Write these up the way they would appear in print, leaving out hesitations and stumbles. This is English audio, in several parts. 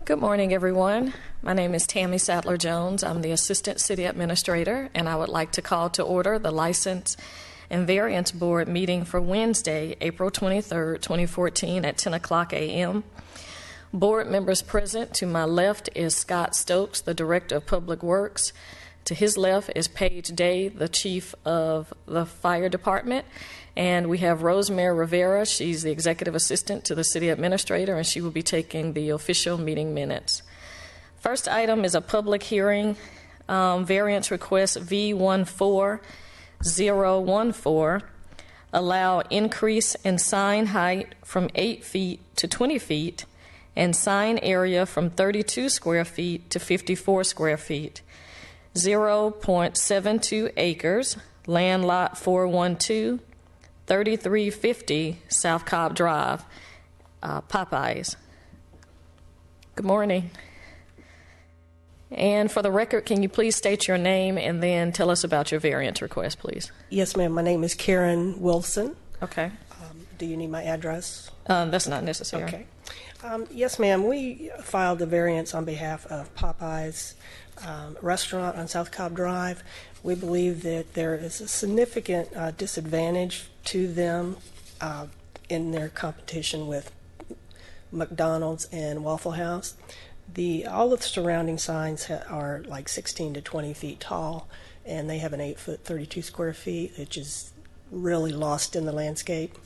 Good morning, everyone. My name is Tammy Sattler-Jones. I'm the Assistant City Administrator, and I would like to call to order the License and Variance Board meeting for Wednesday, April 23rd, 2014 at 10 o'clock a.m. Board members present to my left is Scott Stokes, the Director of Public Works. To his left is Paige Day, the Chief of the Fire Department. And we have Rosemary Rivera. She's the Executive Assistant to the City Administrator, and she will be taking the official meeting minutes. First item is a public hearing, variance request V14014, allow increase in sign height from 8 feet to 20 feet and sign area from 32 square feet to 54 square feet. 0.72 acres, land lot 412, 3350 South Cobb Drive, Popeyes. Good morning. And for the record, can you please state your name and then tell us about your variance request, please? Yes, ma'am. My name is Karen Wilson. Okay. Do you need my address? That's not necessary. Okay. Yes, ma'am. We filed the variance on behalf of Popeyes restaurant on South Cobb Drive. We believe that there is a significant disadvantage to them in their competition with McDonald's and Waffle House. All of the surrounding signs are like 16 to 20 feet tall, and they have an 8-foot, 32 square feet, which is really lost in the landscape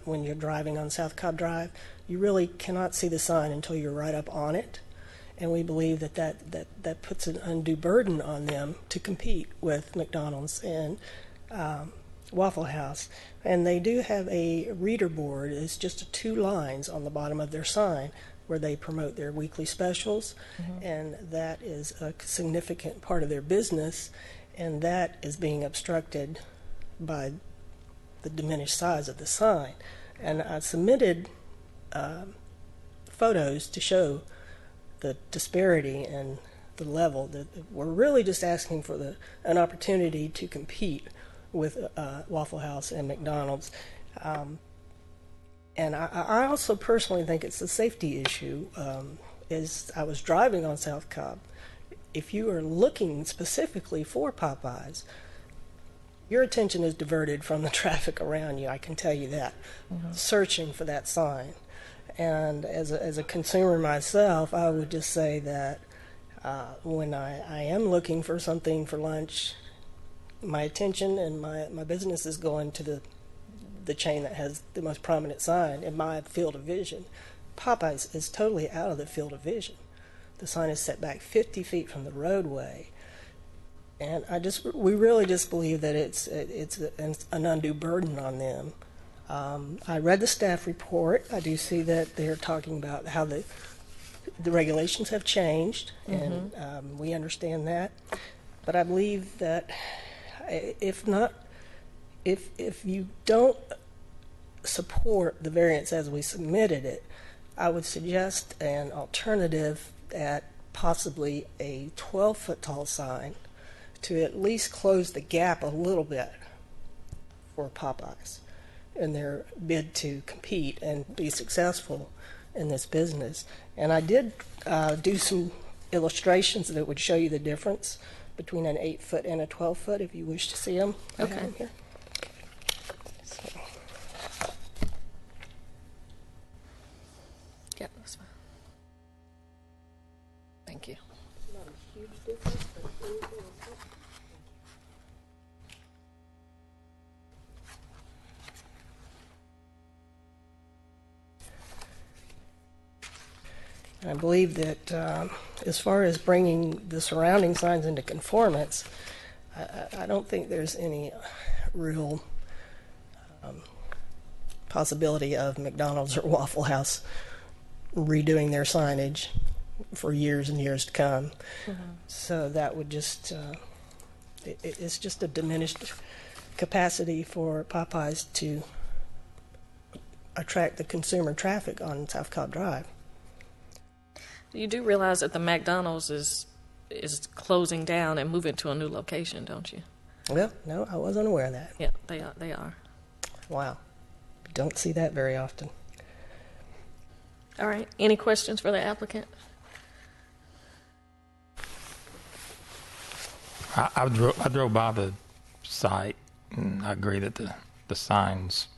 when you're driving on South Cobb Drive. You really cannot see the sign until you're right up on it. And we believe that puts an undue burden on them to compete with McDonald's and Waffle House. And they do have a reader board. It's just 2 lines on the bottom of their sign where they promote their weekly specials. Mm-hmm. And that is a significant part of their business. And that is being obstructed by the diminished size of the sign. And I submitted photos to show the disparity and the level. That we're really just asking for an opportunity to compete with Waffle House and McDonald's. And I also personally think it's a safety issue. As I was driving on South Cobb, if you are looking specifically for Popeyes, your attention is diverted from the traffic around you, I can tell you that, searching for that sign. And as a consumer myself, I would just say that when I am looking for something for lunch, my attention and my business is going to the chain that has the most prominent sign in my field of vision. Popeyes is totally out of the field of vision. The sign is set back 50 feet from the roadway. And we really just believe that it's an undue burden on them. I read the staff report. I do see that they're talking about how the regulations have changed, and we understand that. But I believe that if you don't support the variance as we submitted it, I would suggest an alternative at possibly a 12-foot tall sign to at least close the gap a little bit for Popeyes in their bid to compete and be successful in this business. And I did do some illustrations that would show you the difference between an 8-foot and a 12-foot if you wish to see them. Okay. I have them here. So. Yeah, that's fine. Thank you. Not a huge difference, but I believe that as far as bringing the surrounding signs into conformance, I don't think there's any real possibility of McDonald's or Waffle House redoing their signage for years and years to come. Mm-hmm. So that would just, it's just a diminished capacity for Popeyes to attract the consumer traffic on South Cobb Drive. You do realize that the McDonald's is closing down and moving to a new location, don't you? Well, no, I wasn't aware of that. Yeah, they are. Wow. Don't see that very often. All right. Any questions for the applicant? I drove by the site, and I agree that the sign's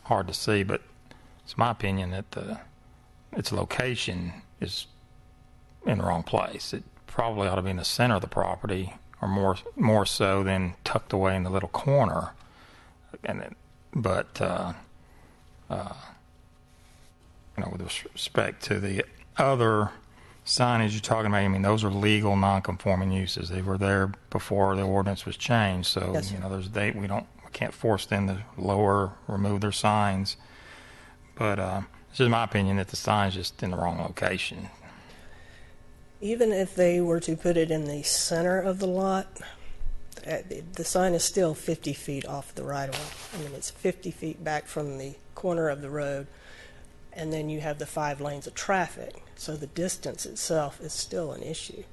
hard to see, but it's my opinion that its location is in the wrong place. It probably ought to be in the center of the property, or more so than tucked away in the little corner. But with respect to the other signage you're talking about, I mean, those are legal non-conforming uses. They were there before the ordinance was changed, so Yes, sir. we can't force them to remove their signs. But it's just my opinion that the sign's just in the wrong location. Even if they were to put it in the center of the lot, the sign is still 50 feet off the right-of-way. I mean, it's 50 feet back from the corner of the road, and then you have the 5 lanes of traffic, so the distance itself is still an issue.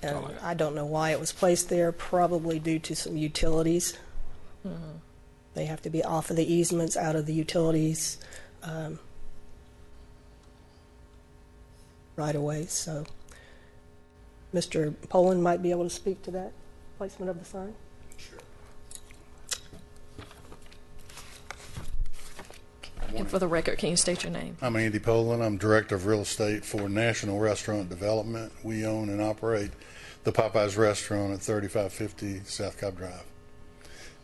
And I don't know why it was placed there, probably due to some utilities. Mm-hmm. They have to be off of the easements, out of the utilities right away. So Mr. Poland might be able to speak to that placement of the sign. Sure. And for the record, can you state your name? I'm Andy Poland. I'm Director of Real Estate for National Restaurant Development. We own and operate the Popeyes restaurant at 3550 South Cobb Drive.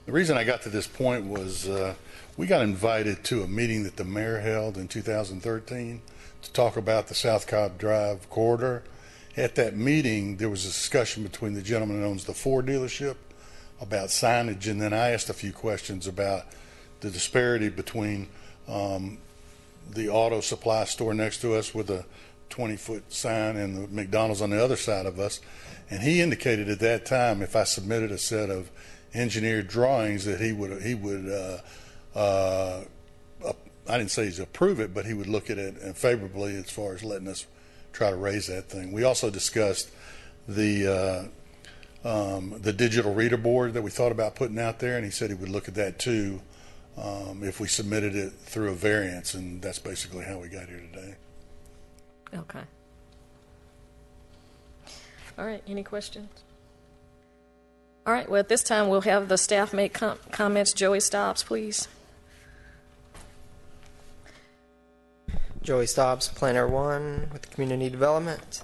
The reason I got to this point was we got invited to a meeting that the mayor held in 2013 to talk about the South Cobb Drive corridor. At that meeting, there was a discussion between the gentleman that owns the Ford dealership about signage, and then I asked a few questions about the disparity between the auto supply store next to us with a 20-foot sign and the McDonald's on the other side of us. And he indicated at that time, if I submitted a set of engineered drawings, that he would I didn't say he'd approve it, but he would look at it favorably as far as letting us try to raise that thing. We also discussed the digital reader board that we thought about putting out there, and he said he would look at that too if we submitted it through a variance, and that's basically how we got here today. Okay. All right, any questions? All right, well, at this time, we'll have the staff make comments. Joey Stobbs, please. Joey Stobbs, Planner 1 with Community Development.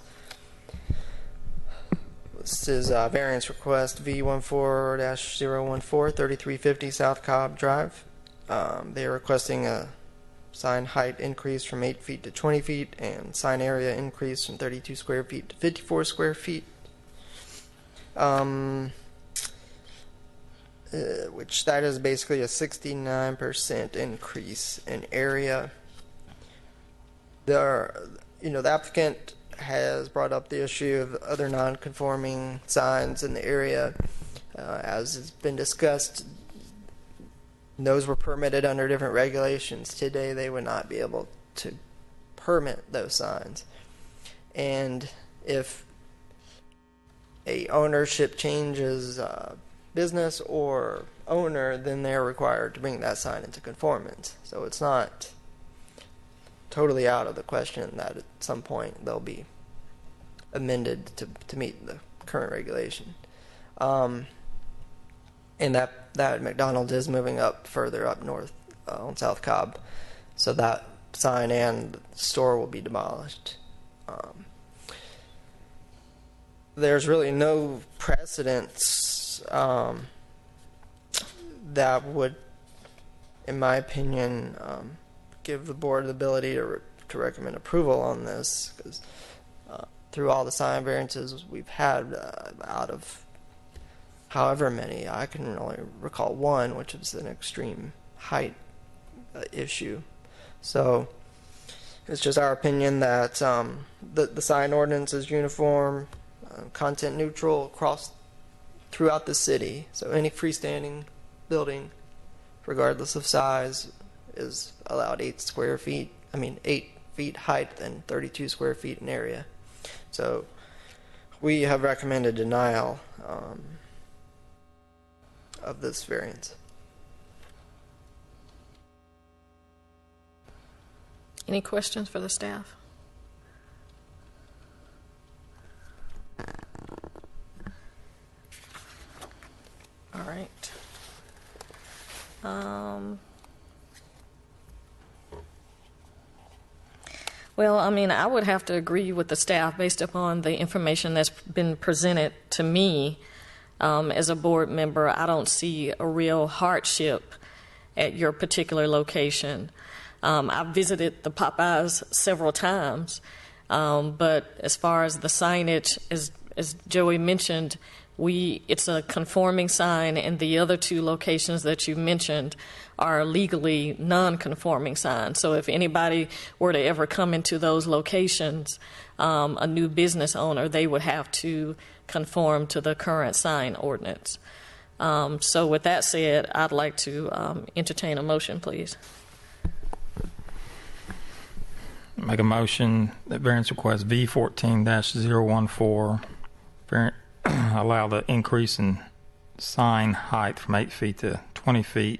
This is a variance request V14-014, 3350 South Cobb Drive. They are requesting a sign height increase from 8 feet to 20 feet and sign area increase from 32 square feet to 54 square feet. Which that is basically a 69% increase in area. The applicant has brought up the issue of other non-conforming signs in the area. As has been discussed, those were permitted under different regulations. Today, they would not be able to permit those signs. And if a ownership changes business or owner, then they're required to bring that sign into conformance. So it's not totally out of the question that at some point they'll be amended to meet the current regulation. And that McDonald's is moving up further up north on South Cobb, so that sign and the store will be demolished. There's really no precedents that would, in my opinion, give the board the ability to recommend approval on this, because through all the sign variances we've had out of however many, I can only recall one, which was an extreme height issue. So it's just our opinion that the sign ordinance is uniform, content neutral across throughout the city. So any freestanding building, regardless of size, is allowed 8 feet height and 32 square feet in area. So we have recommended denial of this variance. Any questions for the staff? Well, I mean, I would have to agree with the staff based upon the information that's been presented to me as a board member. I don't see a real hardship at your particular location. I've visited the Popeyes several times, but as far as the signage, as Joey mentioned, it's a conforming sign, and the other two locations that you mentioned are legally non-conforming signs. So if anybody were to ever come into those locations, a new business owner, they would have to conform to the current sign ordinance. So with that said, I'd like to entertain a motion, please. Make a motion that variance request V14-014 allow the increase in sign height from 8 feet to 20 feet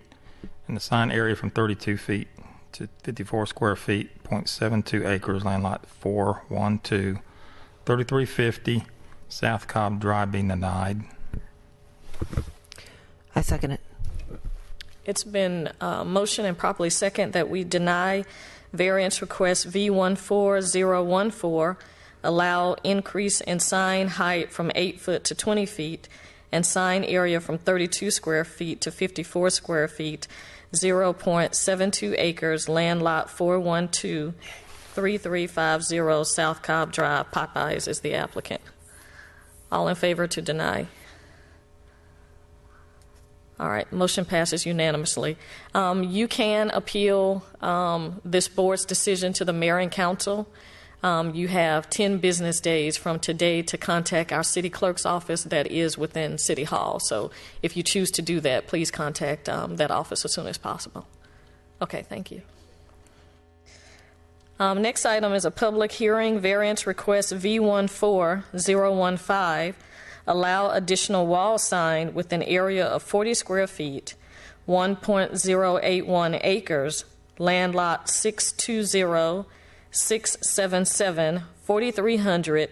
and the sign area from 32 feet to 54 square feet, 0.72 acres, land lot 412, 3350 South Cobb Drive being denied. I second it. It's been motion and properly second that we deny variance request V14014, allow increase in sign height from 8 foot to 20 feet and sign area from 32 square feet to 54 square feet, 0.72 acres, land lot 412, 3350 South Cobb Drive. Popeyes is the applicant. All in favor to deny? All right, motion passes unanimously. You can appeal this board's decision to the mayor and council. You have 10 business days from today to contact our city clerk's office that is within City Hall. So if you choose to do that, please contact that office as soon as possible. Okay, thank you. Next item is a public hearing, variance request V14015. Allow additional wall sign with an area of 40 square feet, 1.081 acres, land lot 620-677, 4300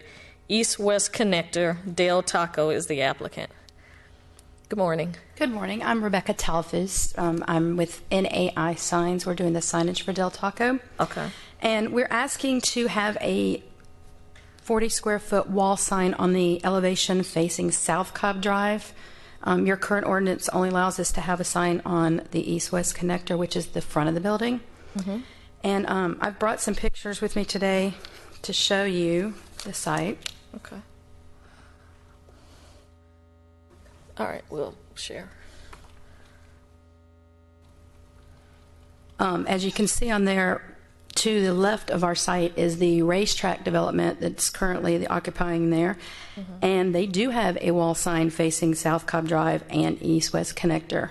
East-West Connector. Del Taco is the applicant. Good morning. Good morning. I'm Rebecca Talfis. I'm with NAI Signs. We're doing the signage for Del Taco. Okay. And we're asking to have a 40 square foot wall sign on the elevation facing South Cobb Drive. Your current ordinance only allows us to have a sign on the east-west connector, which is the front of the building. Mm-hmm. And I've brought some pictures with me today to show you the site. Okay. All right, we'll share. As you can see on there, to the left of our site is the racetrack development that's currently occupying there. Mm-hmm. And they do have a wall sign facing South Cobb Drive and East-West Connector.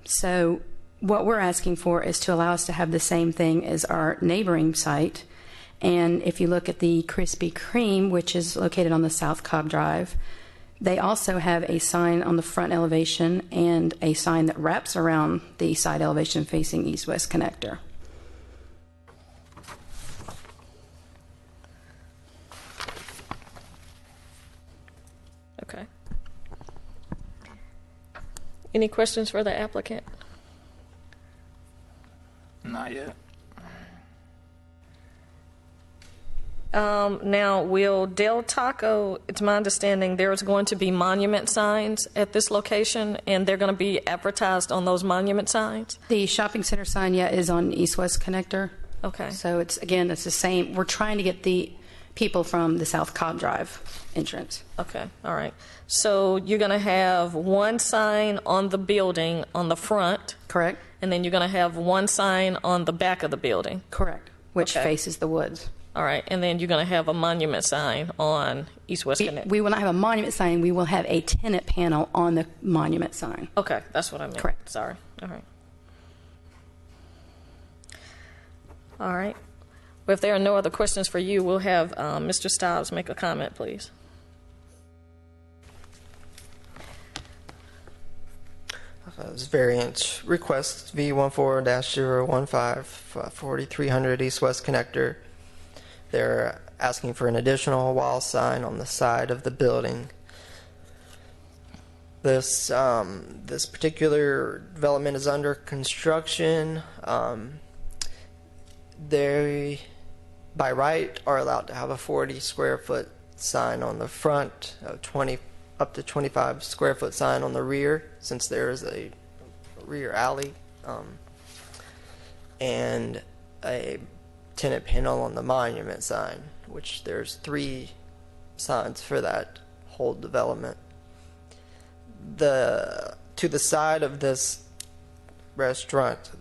So what we're asking for is to allow us to have the same thing as our neighboring site. And if you look at the Krispy Kreme, which is located on the South Cobb Drive, they also have a sign on the front elevation and a sign that wraps around the side elevation facing East-West Connector. Okay. Any questions for the applicant? Not yet. Now, will Del Taco, it's my understanding there's going to be monument signs at this location, and they're going to be advertised on those monument signs? The shopping center sign, is on East-West Connector. Okay. So it's the same. We're trying to get the people from the South Cobb Drive entrance. Okay, all right. So you're going to have one sign on the building on the front. Correct. And then you're going to have one sign on the back of the building. Correct, which Okay. faces the woods. All right, and then you're going to have a monument sign on East-West Connect. We will not have a monument sign. We will have a tenant panel on the monument sign. Okay, that's what I meant. Correct. Sorry. All right. All right. Well, if there are no other questions for you, we'll have Mr. Stiles make a comment, please. This variance request V14-015, 4300 East-West Connector. They're asking for an additional wall sign on the side of the building. This particular development is under construction. They by right are allowed to have a 40 square foot sign on the front, up to 25 square foot sign on the rear, since there is a rear alley, and a tenant panel on the monument sign, which there's 3 signs for that whole development. To the side of this restaurant,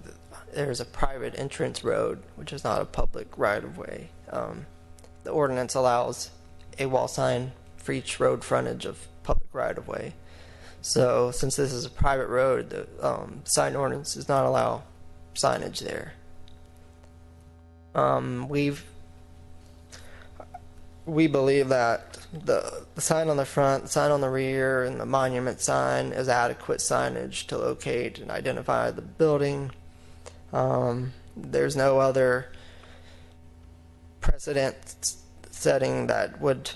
there's a private entrance road, which is not a public right-of-way. The ordinance allows a wall sign for each road frontage of public right-of-way. So since this is a private road, the sign ordinance does not allow signage there. We believe that the sign on the front, the sign on the rear, and the monument sign is adequate signage to locate and identify the building. There's no other precedent setting that would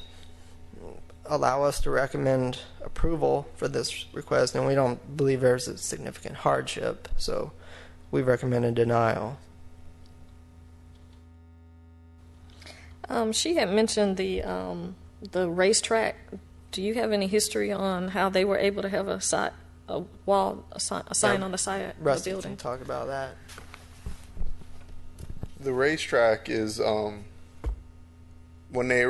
allow us to recommend approval for this request, and we don't believe there's a significant hardship, so we recommend a denial. She had mentioned the racetrack. Do you have any history on how they were able to have a sign on the side of the Rusty building? can talk about that. The racetrack is when the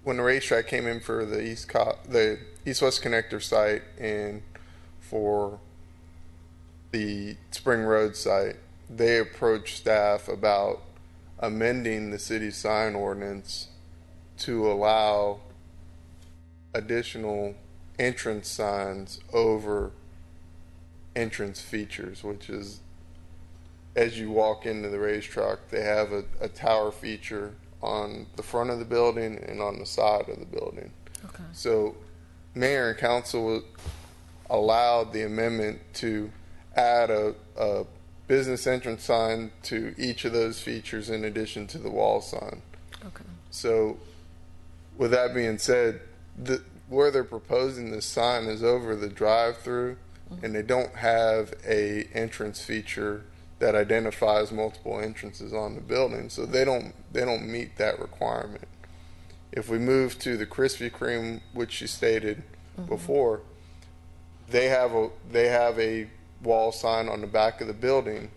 racetrack came in for the East-West Connector site and for the Spring Road site, they approached staff about amending the city sign ordinance to allow additional entrance signs over entrance features, which is, as you walk into the racetrack, they have a tower feature on the front of the building and on the side of the building. Okay. So mayor and council allowed the amendment to add a business entrance sign to each of those features in addition to the wall sign. Okay. So with that being said, where they're proposing this sign is over the drive-through, and they don't have a entrance feature that identifies multiple entrances on the building, so they don't meet that requirement. If we move to the Krispy Kreme, which you stated before, they have a wall sign on the back of the building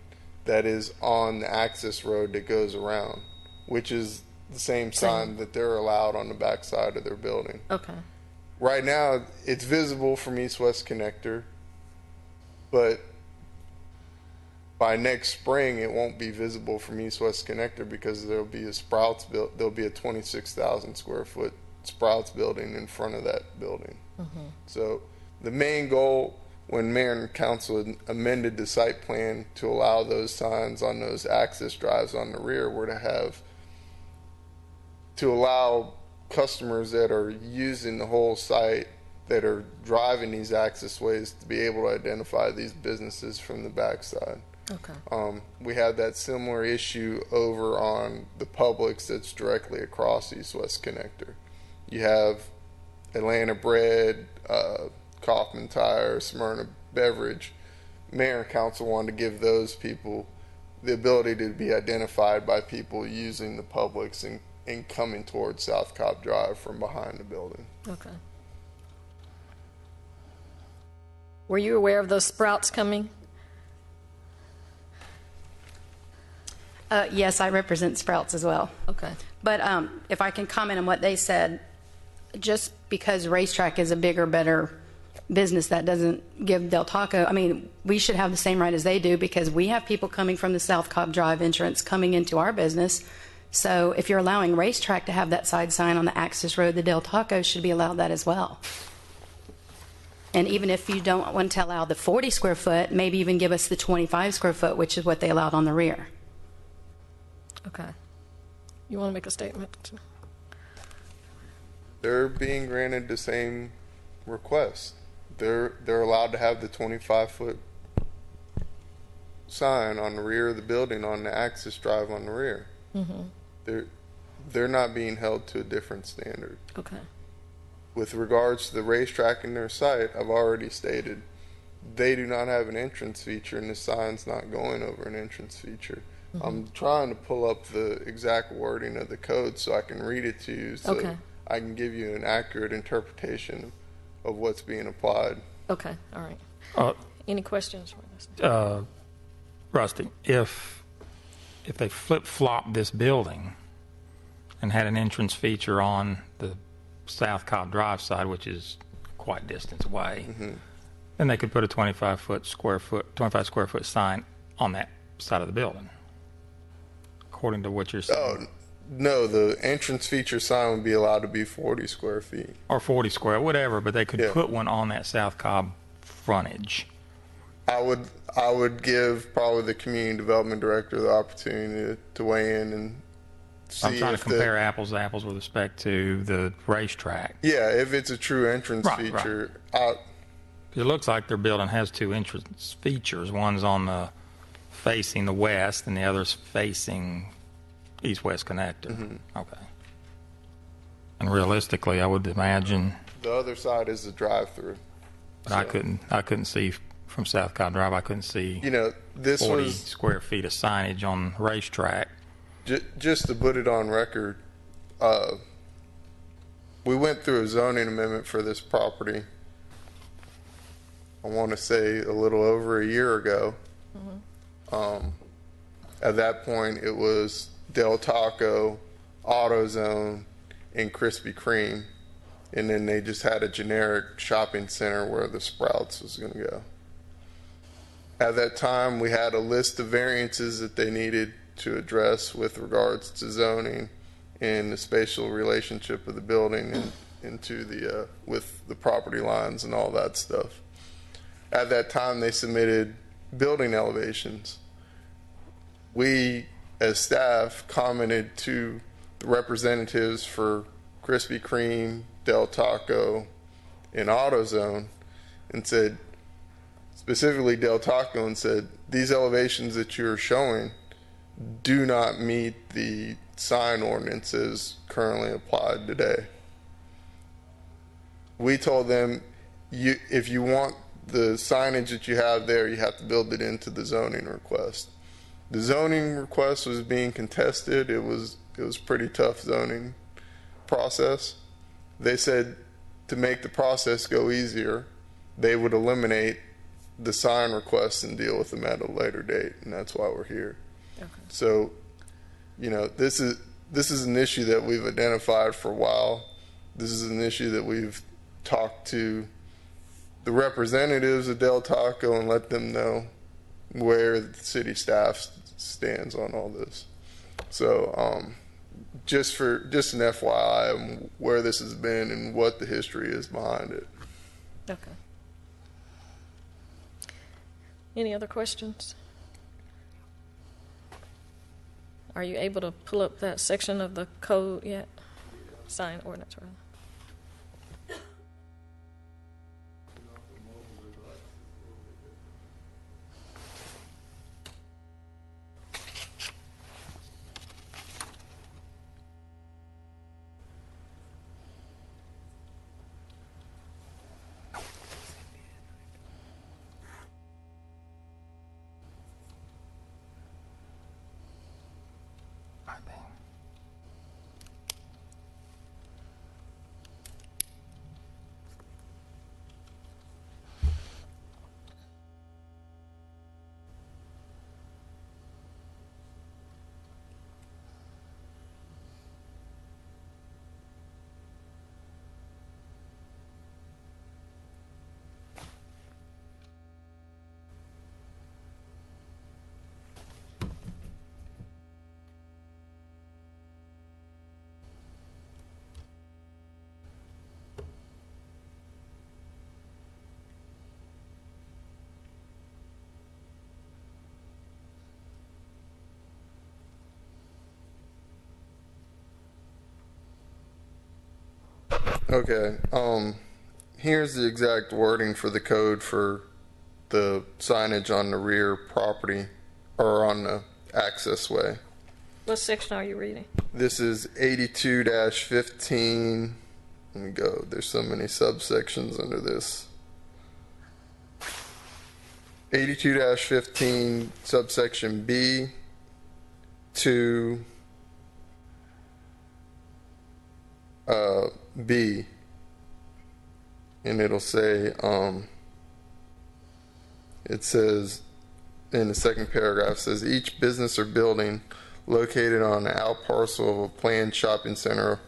that is on the access road that goes around, which is the same sign that they're allowed on the back side of their building. Okay. Right now, it's visible from East-West Connector, but by next spring, it won't be visible from East-West Connector because there'll be a Sprouts there'll be a 26,000 square foot Sprouts building in front of that building. So the main goal when mayor and council amended the site plan to allow those signs on those access drives on the rear were to allow customers that are using the whole site, that are driving these access ways, to be able to identify these businesses from the backside. Okay. We have that similar issue over on the Publix that's directly across East-West Connector. You have Atlanta Bread, Kaufman Tire, Smyrna Beverage. Mayor and council wanted to give those people the ability to be identified by people using the Publix and coming towards South Cobb Drive from behind the building. Okay. Were you aware of those Sprouts coming? Yes, I represent Sprouts as well. Okay. But if I can comment on what they said, just because Racetrack is a bigger, better business, that doesn't give Del Taco, I mean, we should have the same right as they do, because we have people coming from the South Cobb Drive entrance coming into our business. So if you're allowing Racetrack to have that side sign on the access road, the Del Taco should be allowed that as well. And even if you don't want to allow the 40 square foot, maybe even give us the 25 square foot, which is what they allowed on the rear. Okay. You want to make a statement? They're being granted the same request. They're allowed to have the 25-foot sign on the rear of the building on the access drive on the rear. They're not being held to a different standard. Okay. With regards to the racetrack in their site, I've already stated they do not have an entrance feature, and the sign's not going over an entrance feature. I'm trying to pull up the exact wording of the code so I can read it to you so Okay. I can give you an accurate interpretation of what's being applied. Okay, all right. Uh, Any questions for us? Rusty, if they flip-flop this building and had an entrance feature on the South Cobb Drive side, which is quite distance away, then they could put a 25 square foot sign on that side of the building, according to what you're saying. Oh, no, the entrance feature sign would be allowed to be 40 square feet. Or 40 square, whatever, but they could Yeah. put one on that South Cobb frontage. I would give probably the community development director the opportunity to weigh in and see I'm trying if to compare apples to apples with respect to the racetrack. if it's a true entrance Right, feature. It looks like their building has two entrance features. One's on the facing the west, and the other's facing east-west connector. Okay. And realistically, I would imagine, The other side is the drive-through. but I couldn't see from South Cobb Drive. I couldn't see This 40 was square feet of signage on the racetrack. just to put it on record. We went through a zoning amendment for this property. I want to say a little over a year ago. At that point, it was Del Taco, AutoZone, and Krispy Kreme, and then they just had a generic shopping center where the Sprouts was going to go. At that time, we had a list of variances that they needed to address with regards to zoning and the spatial relationship of the building and into the with the property lines and all that stuff. At that time, they submitted building elevations. We, as staff, commented to the representatives for Krispy Kreme, Del Taco, and AutoZone, and said, specifically Del Taco, and said, these elevations that you're showing do not meet the sign ordinances currently applied today. We told them, if you want the signage that you have there, you have to build it into the zoning request. The zoning request was being contested. It was pretty tough zoning process. They said to make the process go easier, they would eliminate the sign request and deal with them at a later date, and that's why we're here. Okay. So, this is an issue that we've identified for a while. This is an issue that we've talked to the representatives of Del Taco and let them know where the city staff stands on all this. So, just an FYI on where this has been and what the history is behind it. Okay. Any other questions? Are you able to pull up that section of the code yet? Sign ordinance, rather. Okay. Here's the exact wording for the code for the signage on the rear property or on the access way. What section are you reading? This is 82-15. Let me go. There's so many subsections under this. 82-15 subsection B, to B, and it'll say, it says in the second paragraph, says each business or building located on an out parcel of a planned shopping center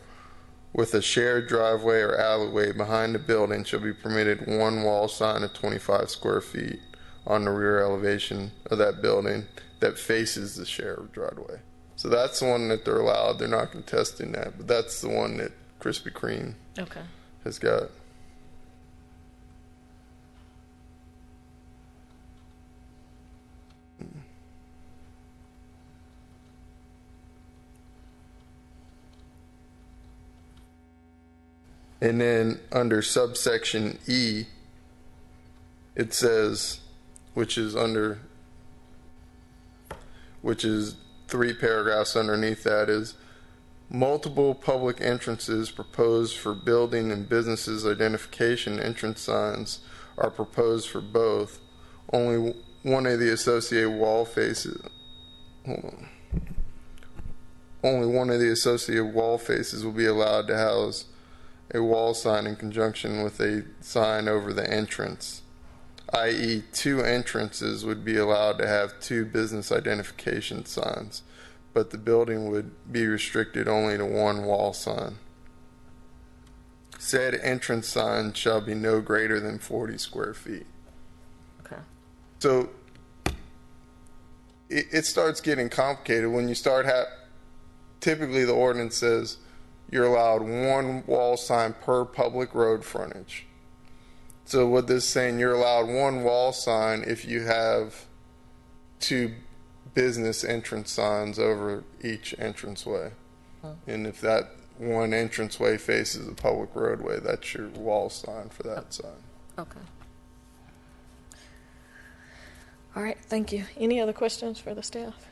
with a shared driveway or alleyway behind the building shall be permitted one wall sign of 25 square feet on the rear elevation of that building that faces the shared driveway. So that's the one that they're allowed. They're not contesting that, but that's the one that Krispy Kreme has got. And then under subsection E, it says, which is 3 paragraphs underneath that, is multiple public entrances proposed for building and businesses identification entrance signs are proposed for both. Only one of the associated wall faces, only one of the associated wall faces will be allowed to house a wall sign in conjunction with a sign over the entrance, i.e. 2 entrances would be allowed to have 2 business identification signs, but the building would be restricted only to 1 wall sign. Said entrance sign shall be no greater than 40 square feet. Okay. So it starts getting complicated when you start typically the ordinance says you're allowed 1 wall sign per public road frontage. So what this is saying, you're allowed 1 wall sign if you have 2 business entrance signs over each entranceway. And if that one entranceway faces a public roadway, that's your wall sign for that sign. Okay. All right, thank you. Any other questions for the staff?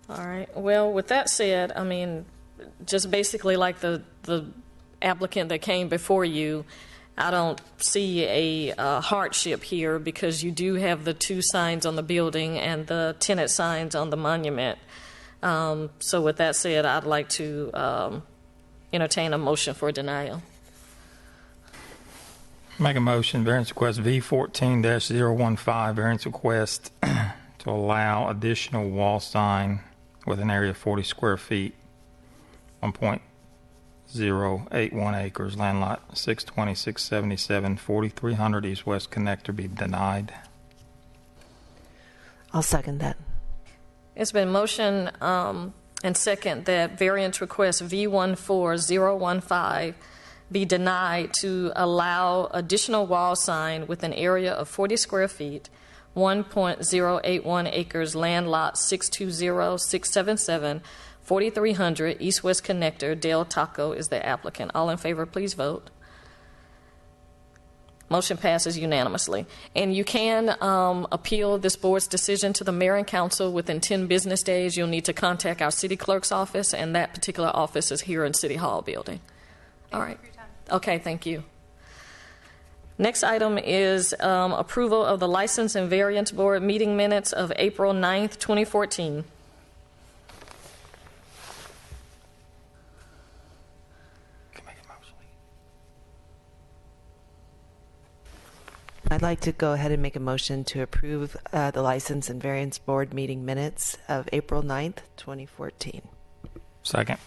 All right. Well, with that said, I mean, just basically like the applicant that came before you, I don't see a hardship here because you do have the 2 signs on the building and the tenant signs on the monument. So with that said, I'd like to entertain a motion for denial. Make a motion, variance request V14-015, variance request to allow additional wall sign with an area of 40 square feet, 1.081 acres, land lot 620, 677, 4300 east-west connector be denied. I'll second that. It's been motion and second that variance request V14015 be denied to allow additional wall sign with an area of 40 square feet, 1.081 acres, land lot 620, 677, 4300 east-west connector. Del Taco is the applicant. All in favor, please vote. Motion passes unanimously. And you can appeal this board's decision to the mayor and council within 10 business days. You'll need to contact our city clerk's office, and that particular office is here in City Hall building. All right. Okay, thank you. Next item is approval of the License and Variance Board meeting minutes of April 9th, 2014. I'd like to go ahead and make a motion to approve the License and Variance Board meeting minutes of April 9th, 2014. Second.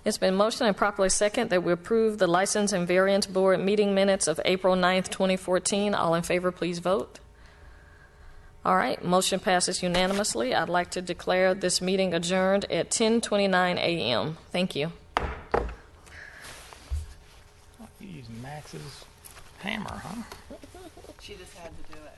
It's been motioned and properly second that we approve the License and Variance Board meeting minutes of April 9th, 2014. All in favor, please vote. All right, motion passes unanimously. I'd like to declare this meeting adjourned at 10:29 a.m. Thank you. You use Max's hammer, huh? She just had to do it.